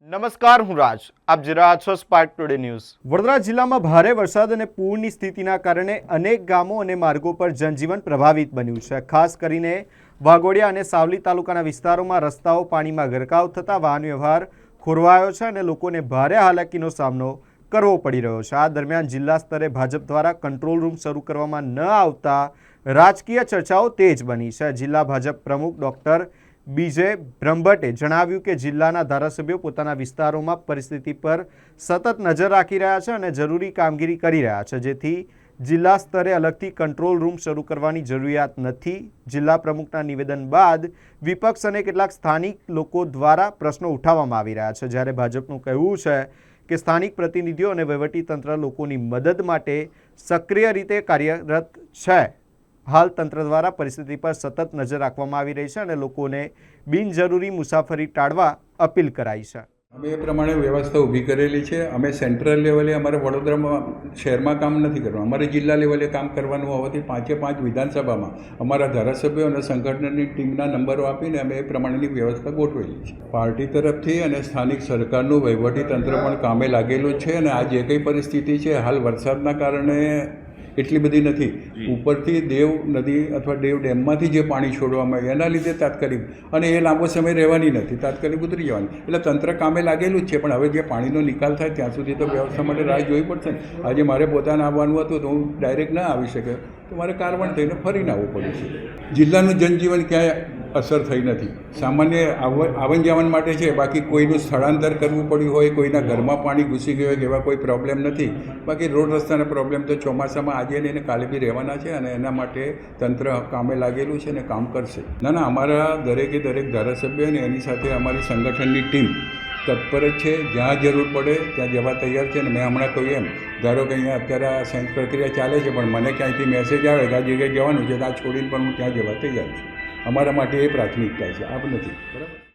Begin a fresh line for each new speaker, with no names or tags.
નમસ્કાર, હું રાજ. આપ જોઈ રહ્યા છો સ્પાર્ક ટુડે ન્યૂઝ. વડોદરા જિલ્લામાં ભારે વરસાદ અને પૂરની સ્થિતિના કારણે અનેક ગામો અને માર્ગો પર જનજીવન પ્રભાવિત બન્યું છે. ખાસ કરીને વાઘોડિયા અને સાવલી તાલુકાના વિસ્તારોમાં રસ્તાઓ પાણીમાં ગરકાવ થતા વાહન વ્યવહાર ખોરવાયો છે અને લોકોને ભારે હાલાકીનો સામનો કરવો પડી રહ્યો છે. આ દરમિયાન જિલ્લા સ્તરે ભાજપ દ્વારા કંટ્રોલ રૂમ શરૂ કરવામાં ન આવતા રાજકીય ચર્ચાઓ તેજ બની છે. જિલ્લા ભાજપ પ્રમુખ ડોક્ટર બીજે બ્રહ્મભટ્ટે જણાવ્યું કે જિલ્લાના ધારાસભ્યો પોતાના વિસ્તારોમાં પરિસ્થિતિ પર સતત નજર રાખી રહ્યા છે અને જરૂરી કામગીરી કરી રહ્યા છે, જેથી જિલ્લા સ્તરે અલગથી કંટ્રોલ રૂમ શરૂ કરવાની જરૂરિયાત નથી. જિલ્લા પ્રમુખના નિવેદન બાદ વિપક્ષ અને કેટલાક સ્થાનિક લોકો દ્વારા પ્રશ્નો ઉઠાવવામાં આવી રહ્યા છે, જ્યારે ભાજપનું કહેવું છે કે સ્થાનિક પ્રતિનિધિઓ અને વહીવટીતંત્ર લોકોની મદદ માટે સક્રિય રીતે કાર્યરત છે. હાલ તંત્ર દ્વારા પરિસ્થિતિ પર સતત નજર રાખવામાં આવી રહી છે અને લોકોને બિનજરૂરી મુસાફરી ટાળવા અપીલ કરાઈ છે.
અમે એ પ્રમાણે વ્યવસ્થા ઊભી કરેલી છે. અમે સેન્ટ્રલ લેવલે અમારે વડોદરામાં શહેરમાં કામ નથી કરવાનું, અમારે જિલ્લા લેવલે કામ કરવાનું હોવાથી 5 વિધાનસભામાં અમારા ધારાસભ્યો અને સંગઠનની ટીમના નંબરો આપીને અમે એ પ્રમાણેની વ્યવસ્થા ગોઠવેલી છે. પાર્ટી તરફથી અને સ્થાનિક સરકારનું વહીવટીતંત્ર પણ કામે લાગેલું છે અને આ જે કંઈ પરિસ્થિતિ છે હાલ વરસાદના કારણે એટલી બધી નથી. ઉપરથી દેવ નદી અથવા દેવ ડેમમાંથી જે પાણી છોડવામાં આવ્યું એના લીધે તાત્કાલિક, અને એ લાંબો સમય રહેવાની નથી, તાત્કાલિક ઉતરી જવાની. એટલે તંત્ર કામે લાગેલું જ છે, પણ હવે જે પાણીનો નિકાલ થાય ત્યાં સુધી તો વ્યવસ્થા માટે રાહ જોવી પડશે ને. આજે મારે પોતાને આવવાનું હતું તો હું ડાયરેક્ટ ના આવી શકે, તો મારે કારવણ થઈને ફરીને આવવું પડે છે. જિલ્લાનું જનજીવન ક્યાંય અસર થઈ નથી. સામાન્ય આવન જાવન માટે છે, બાકી કોઈનું સ્થળાંતર કરવું પડ્યું હોય, કોઈના ઘરમાં પાણી ઘૂસી ગયું હોય એવા કોઈ પ્રોબ્લેમ નથી. બાકી રોડ રસ્તાના પ્રોબ્લેમ તો ચોમાસામાં આજે ને કાલે બી રહેવાના છે અને એના માટે તંત્ર કામે લાગેલું છે અને કામ કરશે. ના, અમારા દરેકે દરેક ધારાસભ્ય અને એની સાથે અમારી સંગઠનની ટીમ તત્પર જ છે. જ્યાં જરૂર પડે ત્યાં જવા તૈયાર છે. અને મેં હમણાં કહ્યું એમ, ધારો કે અહીંયા અત્યારે આ સાયન્સ પ્રક્રિયા ચાલે છે, પણ મને ક્યાંયથી મેસેજ આવે કે આ જગ્યાએ જવાનું છે, તો આ છોડીને પણ હું ત્યાં જવા તૈયાર છું. અમારા માટે એ પ્રાથમિકતા છે, આપ નથી. બરાબર.